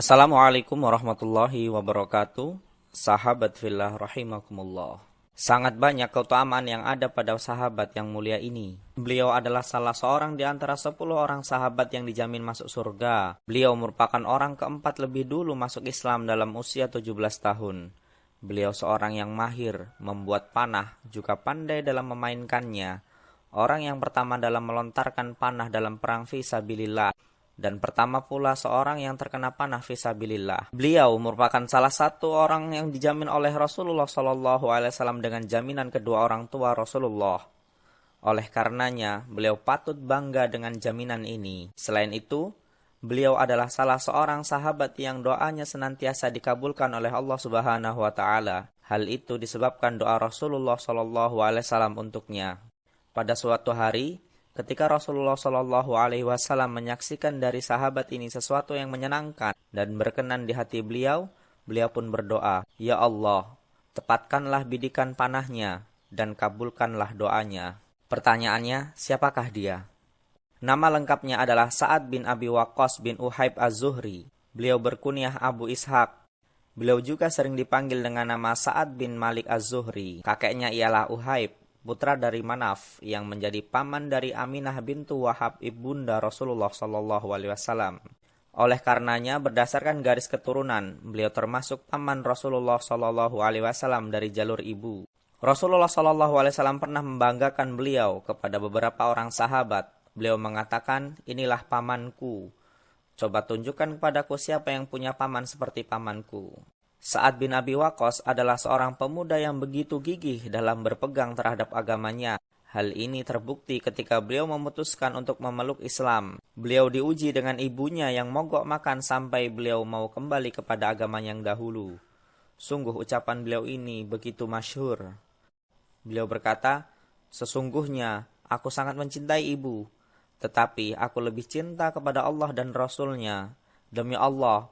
Assalamualaikum warahmatullahi wabarakatuh. Sahabat fillah rahimakumullah. Sangat banyak keutamaan yang ada pada sahabat yang mulia ini. Beliau adalah salah seorang di antara 10 orang sahabat yang dijamin masuk surga. Beliau merupakan orang keempat lebih dulu masuk Islam dalam usia 17 tahun. Beliau seorang yang mahir membuat panah, juga pandai dalam memainkannya. Orang yang pertama dalam melontarkan panah dalam perang fisabilillah, dan pertama pula seorang yang terkena panah fisabilillah. Beliau merupakan salah satu orang yang dijamin oleh Rasulullah SAW dengan jaminan kedua orang tua Rasulullah. Oleh karenanya, beliau patut bangga dengan jaminan ini. Selain itu, beliau adalah salah seorang sahabat yang doanya senantiasa dikabulkan oleh Allah Subhanahu wa taala. Hal itu disebabkan doa Rasulullah SAW untuknya. Pada suatu hari, ketika Rasulullah Shallallahu Alaihi Wasallam menyaksikan dari sahabat ini sesuatu yang menyenangkan dan berkenan di hati beliau, beliau pun berdoa, "Ya Allah, tepatkanlah bidikan panahnya dan kabulkanlah doanya." Pertanyaannya, siapakah dia? Nama lengkapnya adalah Sa'ad bin Abi Waqqas bin Uhaib Az-Zuhri. Beliau berkunyah Abu Ishaq. Beliau juga sering dipanggil dengan nama Sa'ad bin Malik Az-Zuhri. Kakeknya ialah Uhaib, putra dari Manaf yang menjadi paman dari Aminah bintu Wahab ibunda Rasulullah SAW. Oleh karenanya, berdasarkan garis keturunan, beliau termasuk paman Rasulullah SAW dari jalur ibu. Rasulullah SAW pernah membanggakan beliau kepada beberapa orang sahabat. Beliau mengatakan, "Inilah pamanku. Coba tunjukkan kepadaku siapa yang punya paman seperti pamanku." Sa'ad bin Abi Waqqas adalah seorang pemuda yang begitu gigih dalam berpegang terhadap agamanya. Hal ini terbukti ketika beliau memutuskan untuk memeluk Islam. Beliau diuji dengan ibunya yang mogok makan sampai beliau mau kembali kepada agamanya yang dahulu. Sungguh ucapan beliau ini begitu masyhur. Beliau berkata, "Sesungguhnya aku sangat mencintai ibu, tetapi aku lebih cinta kepada Allah dan Rasul-Nya. Demi Allah,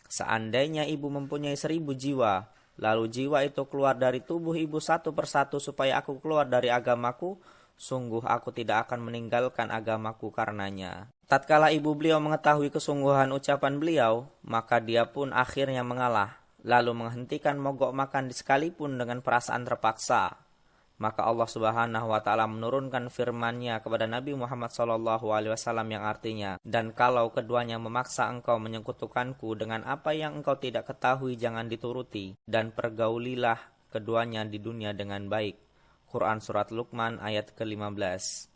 seandainya ibu mempunyai 1000 jiwa, lalu jiwa itu keluar dari tubuh ibu satu persatu supaya aku keluar dari agamaku, sungguh aku tidak akan meninggalkan agamaku karenanya." Tatkala ibu beliau mengetahui kesungguhan ucapan beliau, maka dia pun akhirnya mengalah, lalu menghentikan mogok makan sekalipun dengan perasaan terpaksa. Maka Allah Subhanahu wa taala menurunkan firman-Nya kepada Nabi Muhammad SAW yang artinya, "Dan kalau keduanya memaksa engkau menyekutukanku dengan apa yang engkau tidak ketahui, jangan dituruti, dan pergaulilah keduanya di dunia dengan baik." Quran Surat Luqman ayat ke-15.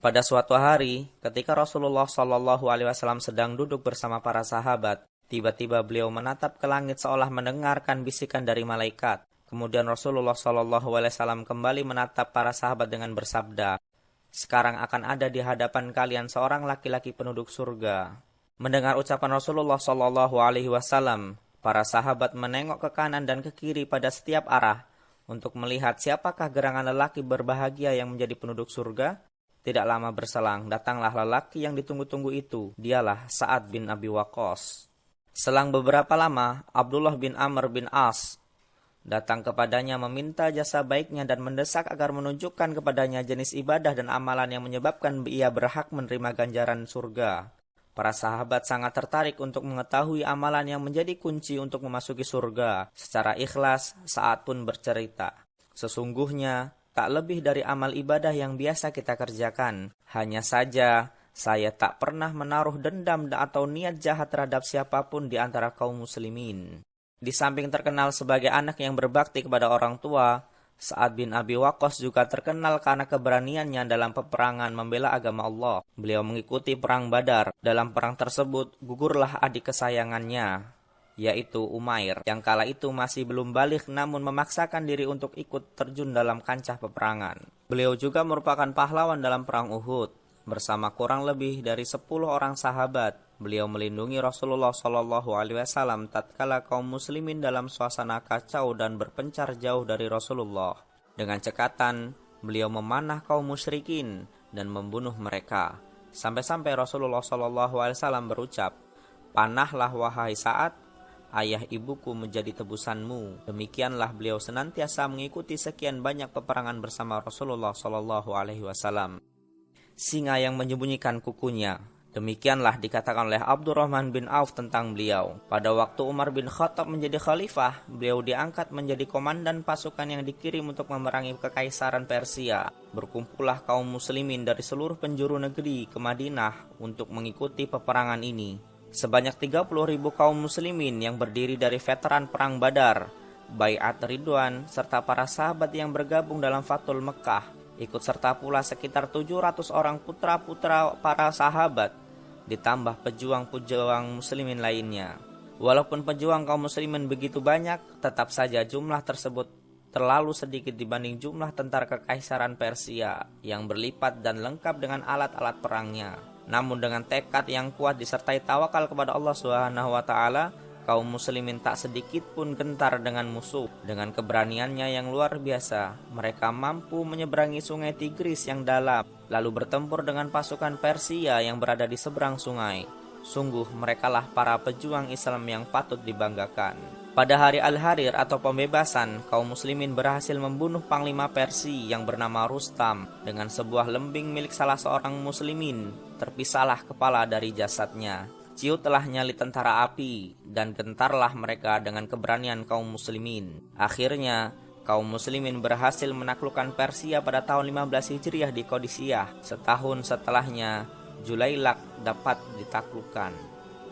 Pada suatu hari, ketika Rasulullah SAW sedang duduk bersama para sahabat, tiba-tiba beliau menatap ke langit seolah mendengarkan bisikan dari malaikat. Kemudian Rasulullah SAW kembali menatap para sahabat dengan bersabda, "Sekarang akan ada di hadapan kalian seorang laki-laki penduduk surga." Mendengar ucapan Rasulullah SAW, para sahabat menengok ke kanan dan ke kiri pada setiap arah untuk melihat siapakah gerangan lelaki berbahagia yang menjadi penduduk surga. Tidak lama berselang, datanglah lelaki yang ditunggu-tunggu itu. Dialah Sa'ad bin Abi Waqqas. Selang beberapa lama, Abdullah bin Amr bin As datang kepadanya meminta jasa baiknya dan mendesak agar menunjukkan kepadanya jenis ibadah dan amalan yang menyebabkan ia berhak menerima ganjaran surga. Para sahabat sangat tertarik untuk mengetahui amalan yang menjadi kunci untuk memasuki surga. Secara ikhlas, Sa'ad pun bercerita, "Sesungguhnya tak lebih dari amal ibadah yang biasa kita kerjakan. Hanya saja saya tak pernah menaruh dendam atau niat jahat terhadap siapapun di antara kaum muslimin." Di samping terkenal sebagai anak yang berbakti kepada orang tua, Sa'ad bin Abi Waqqas juga terkenal karena keberaniannya dalam peperangan membela agama Allah. Beliau mengikuti perang Badar. Dalam perang tersebut, gugurlah adik kesayangannya, yaitu Umair, yang kala itu masih belum balik namun memaksakan diri untuk ikut terjun dalam kancah peperangan. Beliau juga merupakan pahlawan dalam perang Uhud. Bersama kurang lebih dari 10 orang sahabat, beliau melindungi Rasulullah SAW tatkala kaum muslimin dalam suasana kacau dan berpencar jauh dari Rasulullah. Dengan cekatan, beliau memanah kaum musyrikin dan membunuh mereka. Sampai-sampai Rasulullah SAW berucap, "Panahlah wahai Sa'ad, ayah ibuku menjadi tebusanmu." Demikianlah beliau senantiasa mengikuti sekian banyak peperangan bersama Rasulullah SAW. Singa yang menyembunyikan kukunya Demikianlah dikatakan oleh Abdurrahman bin Auf tentang beliau. Pada waktu Umar bin Khattab menjadi khalifah, beliau diangkat menjadi komandan pasukan yang dikirim untuk memerangi kekaisaran Persia. Berkumpullah kaum muslimin dari seluruh penjuru negeri ke Madinah untuk mengikuti peperangan ini. Sebanyak 30.000 kaum muslimin yang berdiri dari veteran perang Badar, Baiat Ridwan, serta para sahabat yang bergabung dalam Fathul Mekkah. Ikut serta pula sekitar 700 orang putra-putra para sahabat, ditambah pejuang-pejuang muslimin lainnya. Walaupun pejuang kaum muslimin begitu banyak, tetap saja jumlah tersebut terlalu sedikit dibanding jumlah tentara kekaisaran Persia yang berlipat dan lengkap dengan alat-alat perangnya. Namun dengan tekad yang kuat disertai tawakal kepada Allah Subhanahu wa taala, kaum muslimin tak sedikit pun gentar dengan musuh. Dengan keberaniannya yang luar biasa, mereka mampu menyeberangi sungai Tigris yang dalam, lalu bertempur dengan pasukan Persia yang berada di seberang sungai. Sungguh merekalah para pejuang Islam yang patut dibanggakan. Pada hari Al-Harir atau pembebasan, kaum muslimin berhasil membunuh panglima Persia yang bernama Rustam dengan sebuah lembing milik salah seorang muslimin. Terpisahlah kepala dari jasadnya. Ciutlah nyali tentara api, dan gentarlah mereka dengan keberanian kaum muslimin. Akhirnya, kaum muslimin berhasil menaklukkan Persia pada tahun 15 Hijriah di Qadisiyah. Setahun setelahnya, Julailak dapat ditaklukkan.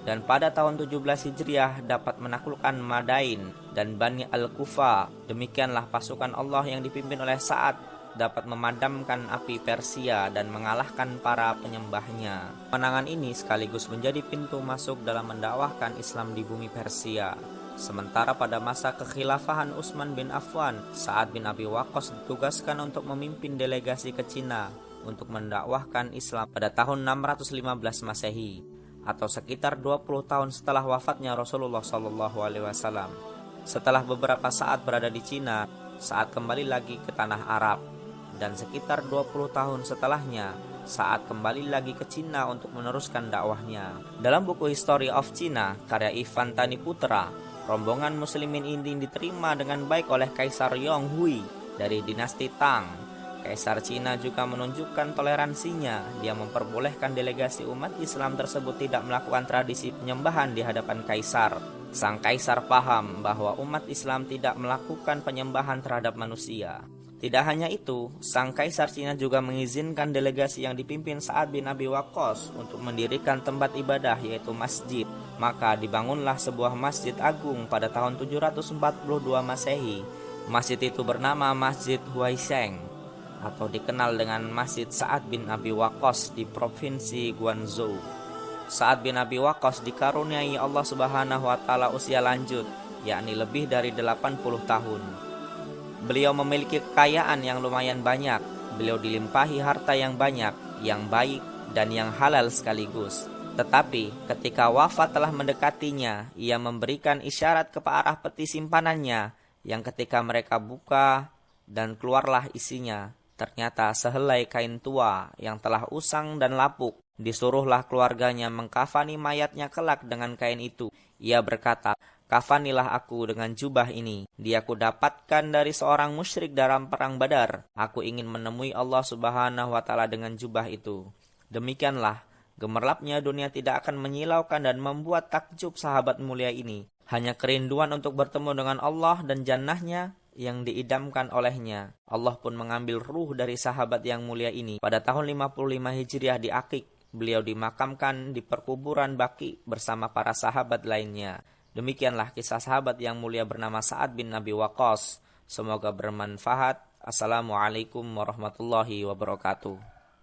Dan pada tahun 17 Hijriah dapat menaklukkan Madain dan Bani Al-Kufa. Demikianlah pasukan Allah yang dipimpin oleh Sa'ad dapat memadamkan api Persia dan mengalahkan para penyembahnya. Kemenangan ini sekaligus menjadi pintu masuk dalam mendakwahkan Islam di bumi Persia. Sementara pada masa kekhilafahan Utsman bin Affan, Sa'ad bin Abi Waqqas ditugaskan untuk memimpin delegasi ke Cina untuk mendakwahkan Islam pada tahun 615 Masehi atau sekitar 20 tahun setelah wafatnya Rasulullah SAW. Setelah beberapa saat berada di Cina, Sa'ad kembali lagi ke tanah Arab. Dan sekitar 20 tahun setelahnya, Sa'ad kembali lagi ke Cina untuk meneruskan dakwahnya. Dalam buku History of China, karya Ivan Taniputra, rombongan muslimin ini diterima dengan baik oleh Kaisar Yong Hui dari dinasti Tang. Kaisar Cina juga menunjukkan toleransinya. Dia memperbolehkan delegasi umat Islam tersebut tidak melakukan tradisi penyembahan di hadapan Kaisar. Sang Kaisar paham bahwa umat Islam tidak melakukan penyembahan terhadap manusia. Tidak hanya itu, sang Kaisar Cina juga mengizinkan delegasi yang dipimpin Sa'ad bin Abi Waqqas untuk mendirikan tempat ibadah yaitu masjid. Maka dibangunlah sebuah masjid agung pada tahun 742 Masehi. Masjid itu bernama Masjid Huaisheng atau dikenal dengan Masjid Sa'ad bin Abi Waqqas di provinsi Guangzhou. Sa'ad bin Abi Waqqas dikaruniai Allah Subhanahu wa taala usia lanjut, yakni lebih dari 80 tahun. Beliau memiliki kekayaan yang lumayan banyak. Beliau dilimpahi harta yang banyak, yang baik, dan yang halal sekaligus. Tetapi ketika wafat telah mendekatinya, ia memberikan isyarat ke arah peti simpanannya, yang ketika mereka buka dan keluarlah isinya, ternyata sehelai kain tua yang telah usang dan lapuk. Disuruhlah keluarganya mengkafani mayatnya kelak dengan kain itu. Ia berkata, "Kafanilah aku dengan jubah ini. Dia aku dapatkan dari seorang musyrik dalam perang Badar. Aku ingin menemui Allah Subhanahu wa taala dengan jubah itu." Demikianlah, gemerlapnya dunia tidak akan menyilaukan dan membuat takjub sahabat mulia ini. Hanya kerinduan untuk bertemu dengan Allah dan jannahnya yang diidamkan olehnya. Allah pun mengambil ruh dari sahabat yang mulia ini. Pada tahun 55 Hijriah di Akik, beliau dimakamkan di perkuburan Baqi bersama para sahabat lainnya. Demikianlah kisah sahabat yang mulia bernama Sa'ad bin Abi Waqqas. Semoga bermanfaat. Assalamualaikum warahmatullahi wabarakatuh.